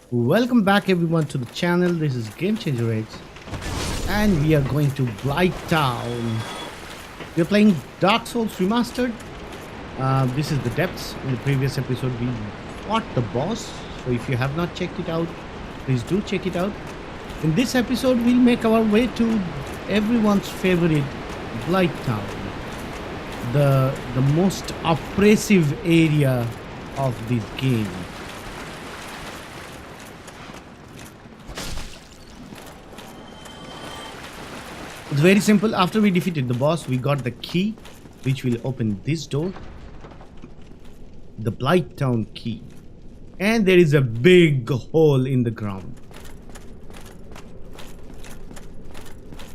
Welcome back everyone to the channel. This is GameChangerX and we are going to BLIGHTTOWN. We're playing Dark Souls Remastered. This is the depths. In the previous episode we fought the boss, so if you have not checked it out, please do check it out. In this episode we'll make our way to everyone's favorite BLIGHTTOWN, the most oppressive area of this game. It's very simple. After we defeated the boss, we got the key which will open this door, the BLIGHTTOWN key, and there is a big hole in the ground.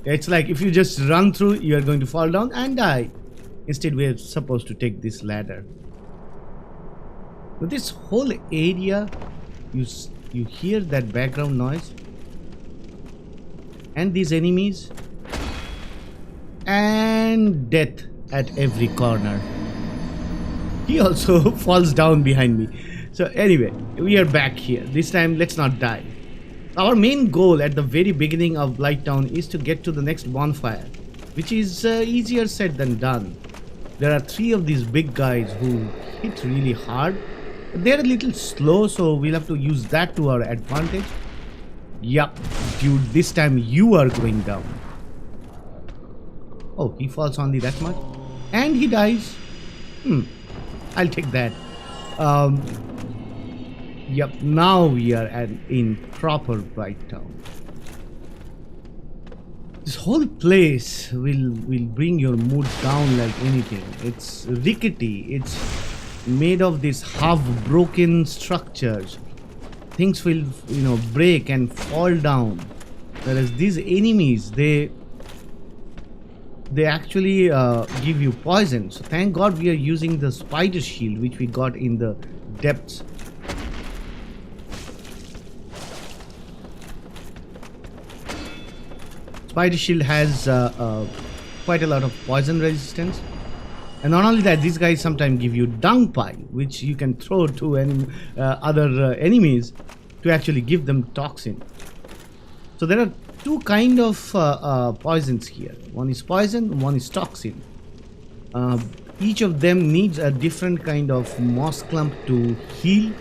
It's like if you just run through, you are going to fall down and die. Instead we are supposed to take this ladder. But this whole area, you hear that background noise and these enemies and death at every corner. He also falls down behind me. So anyway, we are back here. This time let's not die. Our main goal at the very beginning of BLIGHTTOWN is to get to the next bonfire, which is easier said than done. There are 3 of these big guys who hit really hard. They're a little slow, so we'll have to use that to our advantage. Yup, dude, this time you are going down. Oh, he falls only that much and he dies. I'll take that. Yep, now we are in proper BLIGHTTOWN. This whole place will bring your mood down like anything. It's rickety. It's made of these half broken structures. Things will, break and fall down. Whereas these enemies, they actually give you poison. So thank God we are using the spider shield which we got in the depths. Spider shield has quite a lot of poison resistance, and not only that, these guys sometimes give you dung pie which you can throw to other enemies to actually give them toxin. So there are 2 kind of poisons here. One is poison, one is toxin. Each of them needs a different kind of moss clump to heal,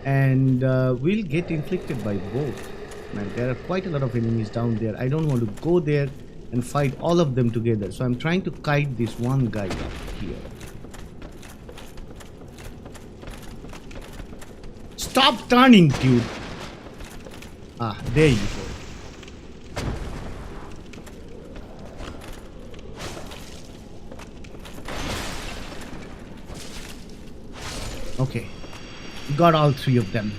and we'll get inflicted by both. Man, there are quite a lot of enemies down there. I don't want to go there and fight all of them together, so I'm trying to kite this one guy up here. Stop turning, dude. Ah, there you go. Okay, got all 3 of them.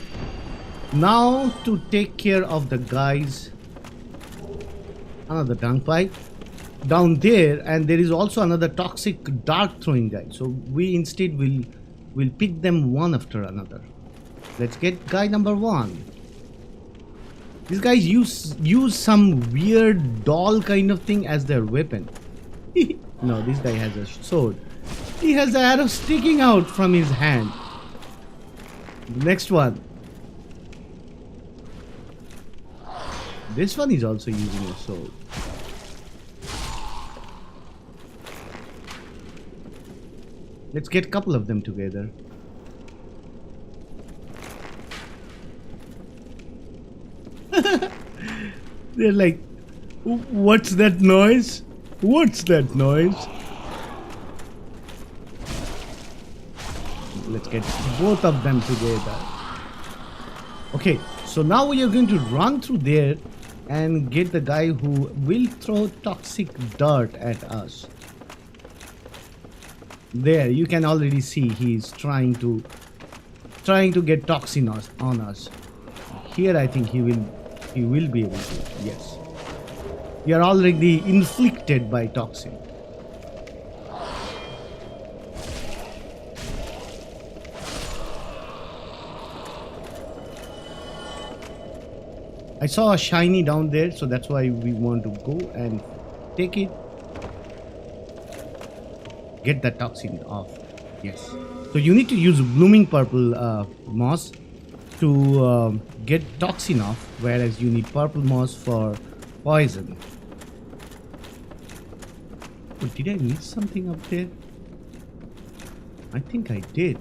Now to take care of the guys. Another dung pipe down there, and there is also another toxic dart throwing guy. So we instead will pick them one after another. Let's get guy number 1. These guys use some weird doll kind of thing as their weapon. No, this guy has a sword. He has an arrow sticking out from his hand. Next one. This one is also using a sword. Let's get a couple of them together. They're like, what's that noise? What's that noise? Let's get both of them together. Okay, so now we are going to run through there and get the guy who will throw toxic dirt at us. There, you can already see he's trying to get toxin on us. Here I think he will be able to. Yes. We are already inflicted by toxin. I saw a shiny down there, so that's why we want to go and take it. Get that toxin off. Yes. So you need to use blooming purple moss to get toxin off, whereas you need purple moss for poison. Oh, did I miss something up there? I think I did.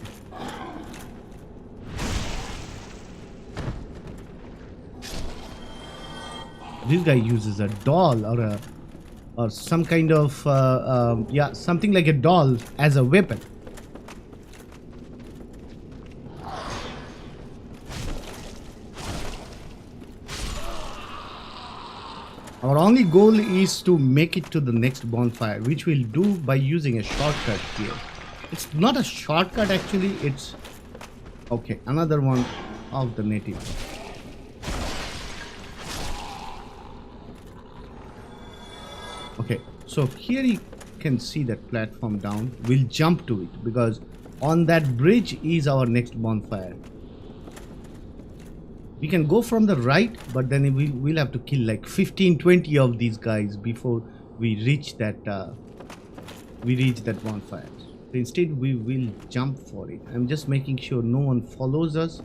This guy uses a doll or some kind of yeah, something like a doll as a weapon. Our only goal is to make it to the next bonfire, which we'll do by using a shortcut here. It's not a shortcut actually, it's okay, another one of the native. Okay, so here you can see that platform down. We'll jump to it because on that bridge is our next bonfire. We can go from the right, but then we'll have to kill like 15-20 of these guys before we reach that bonfire. So instead we will jump for it. I'm just making sure no one follows us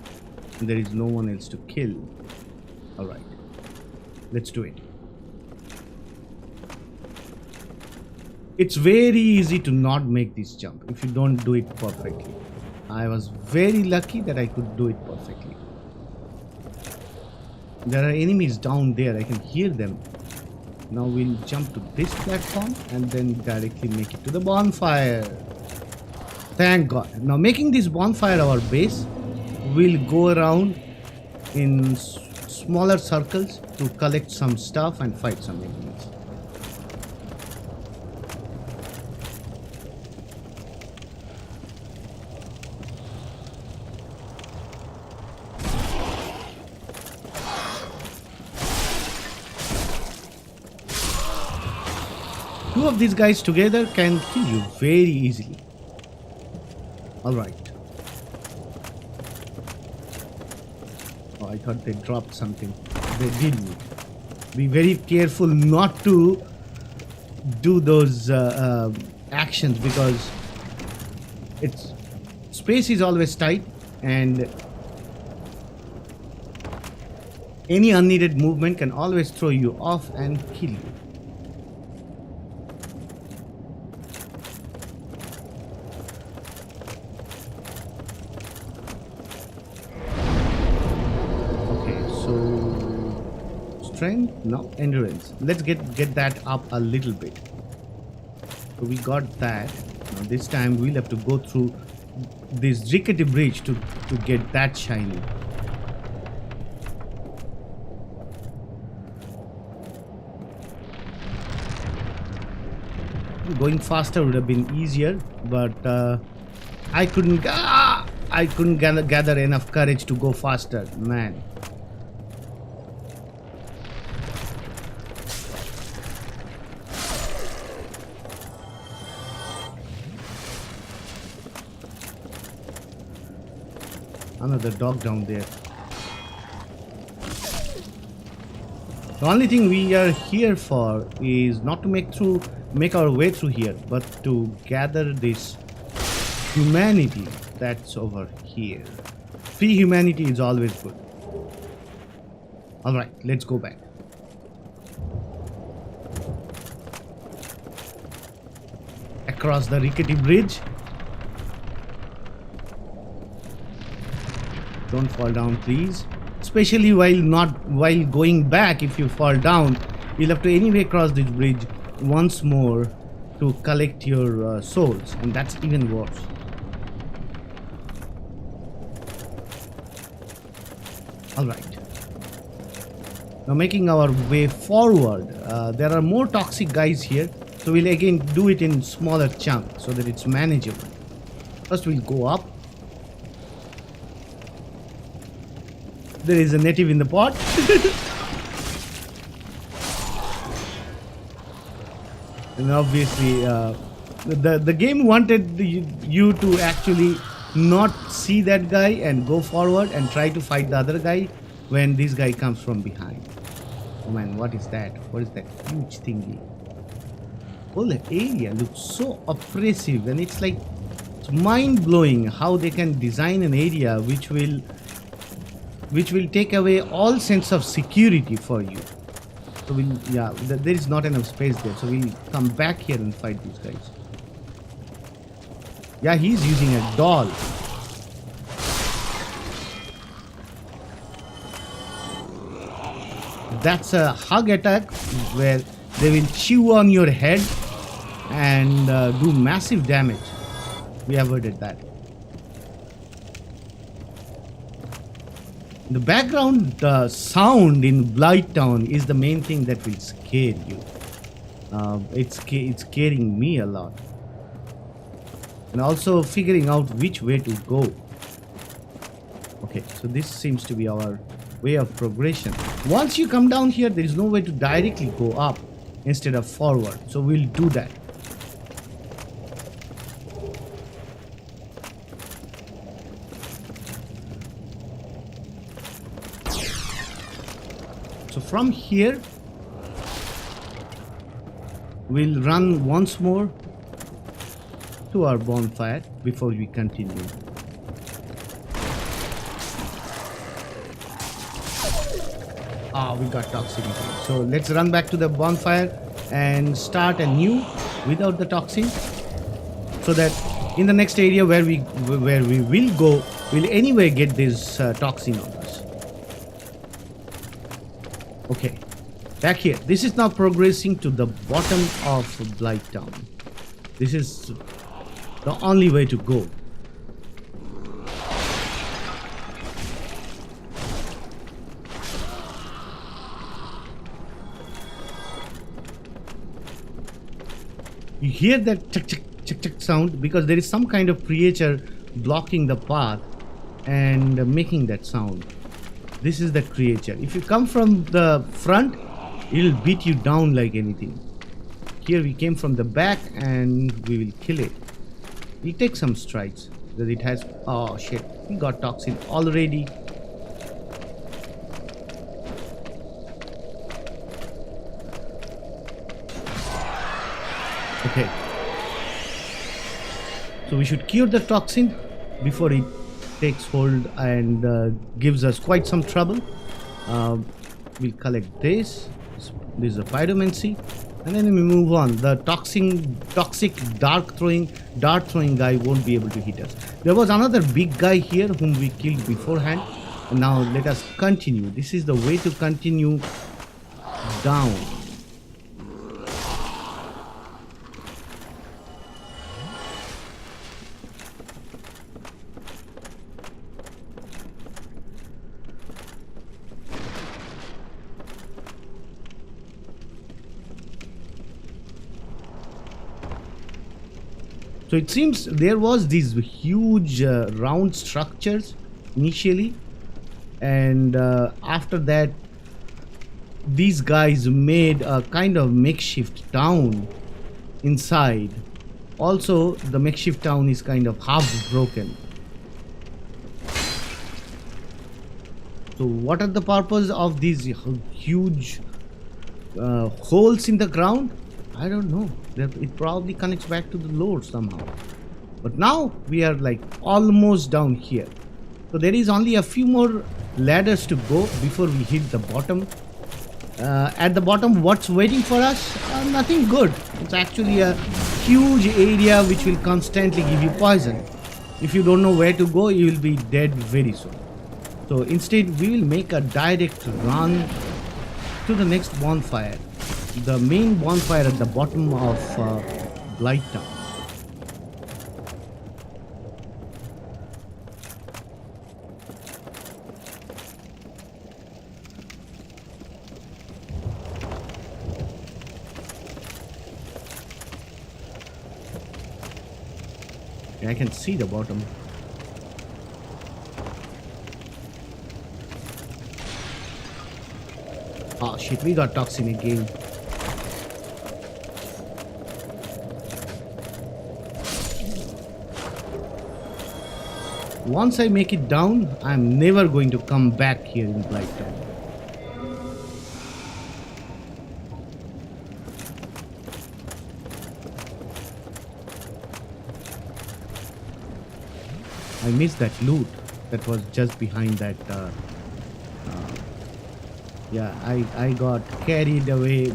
and there is no one else to kill. Alright, let's do it. It's very easy to not make this jump if you don't do it perfectly. I was very lucky that I could do it perfectly. There are enemies down there, I can hear them. Now we'll jump to this platform and then directly make it to the bonfire. Thank God. Now making this bonfire our base, we'll go around in smaller circles to collect some stuff and fight some enemies. Two of these guys together can kill you very easily. Alright. Oh, I thought they dropped something. They didn't. Be very careful not to do those actions because space is always tight and any unneeded movement can always throw you off and kill you. Strength? No, endurance. Let's get that up a little bit. So we got that. Now this time we'll have to go through this rickety bridge to get that shiny. Going faster would have been easier, but I couldn't gather enough courage to go faster, man. Another dog down there. The only thing we are here for is not to make our way through here, but to gather this humanity that's over here. Free humanity is always good. Alright, let's go back. Across the rickety bridge. Don't fall down, please. Especially while going back, if you fall down, you'll have to anyway cross this bridge once more to collect your souls, and that's even worse. Alright. Now making our way forward, there are more toxic guys here, so we'll again do it in smaller chunks so that it's manageable. First we'll go up. There is a native in the pot. And obviously the game wanted you to actually not see that guy and go forward and try to fight the other guy, when this guy comes from behind. Oh man, what is that? What is that huge thingy? Whole area looks so oppressive, and it's like it's mind-blowing how they can design an area which will take away all sense of security for you. So there is not enough space there, so we'll come back here and fight these guys. Yeah, he's using a doll. That's a hug attack where they will chew on your head and do massive damage. We avoided that. The background sound in BLIGHTTOWN is the main thing that will scare you. It's scaring me a lot. And also figuring out which way to go. Okay, so this seems to be our way of progression. Once you come down here, there is no way to directly go up instead of forward. So we'll do that. So from here, we'll run once more to our bonfire before we continue. We got toxicity. So let's run back to the bonfire and start anew without the toxin, so that in the next area where we will go, we'll anyway get this toxin on us. Okay, back here. This is now progressing to the bottom of BLIGHTTOWN. This is the only way to go. You hear that chick chick chick chick sound because there is some kind of creature blocking the path and making that sound. This is the creature. If you come from the front, it'll beat you down like anything. Here we came from the back and we will kill it. We'll take some strides because it has... Oh shit, we got toxin already. Okay. So we should cure the toxin before it takes hold and gives us quite some trouble. We'll collect this. This is a pyromancy. And then we move on. The toxic dart throwing guy won't be able to hit us. There was another big guy here whom we killed beforehand. And now let us continue. This is the way to continue down. So it seems there was these huge round structures initially, and after that these guys made a kind of makeshift town inside. Also the makeshift town is kind of half broken. So what are the purpose of these huge holes in the ground? I don't know. It probably connects back to the Lord somehow. But now we are like almost down here. So there is only a few more ladders to go before we hit the bottom. At the bottom, what's waiting for us? Nothing good. It's actually a huge area which will constantly give you poison. If you don't know where to go, you will be dead very soon. So instead, we will make a direct run to the next bonfire. The main bonfire at the bottom of BLIGHTTOWN. I can see the bottom. Oh shit, we got toxin again. once I make it down, I'm never going to come back here in BLIGHTTOWN. I missed that loot that was just behind that. Yeah, I got carried away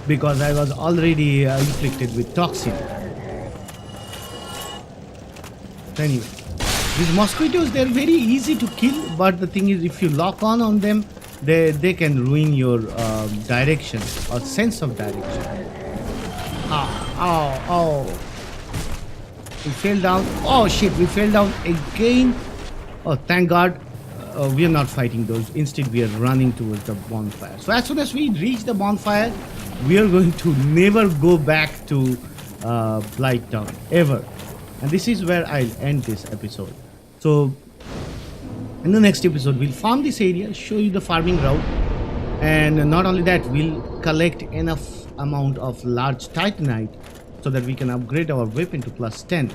because I was already inflicted with toxin. Anyway, these mosquitoes, they're very easy to kill, but the thing is, if you lock on them, they can ruin your direction or sense of direction. Oh. We fell down. Oh shit, we fell down again. Oh, thank God. We are not fighting those. Instead, we are running towards the bonfire. So as soon as we reach the bonfire, we are going to never go back to BLIGHTTOWN ever. And this is where I'll end this episode. So in the next episode, we'll farm this area, show you the farming route, and not only that, we'll collect enough amount of large titanite so that we can upgrade our weapon to +10.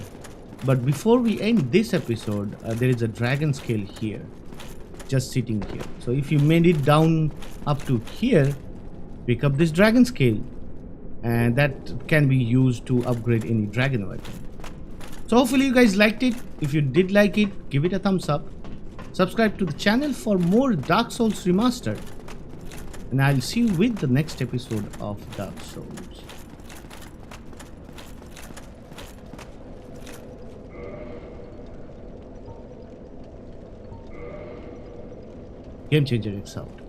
But before we end this episode, there is a dragon scale here, just sitting here. So if you made it down up to here, pick up this dragon scale, and that can be used to upgrade any dragon weapon. So hopefully you guys liked it. If you did like it, give it a thumbs up. Subscribe to the channel for more Dark Souls Remastered. And I'll see you with the next episode of Dark Souls. GameChangerX out.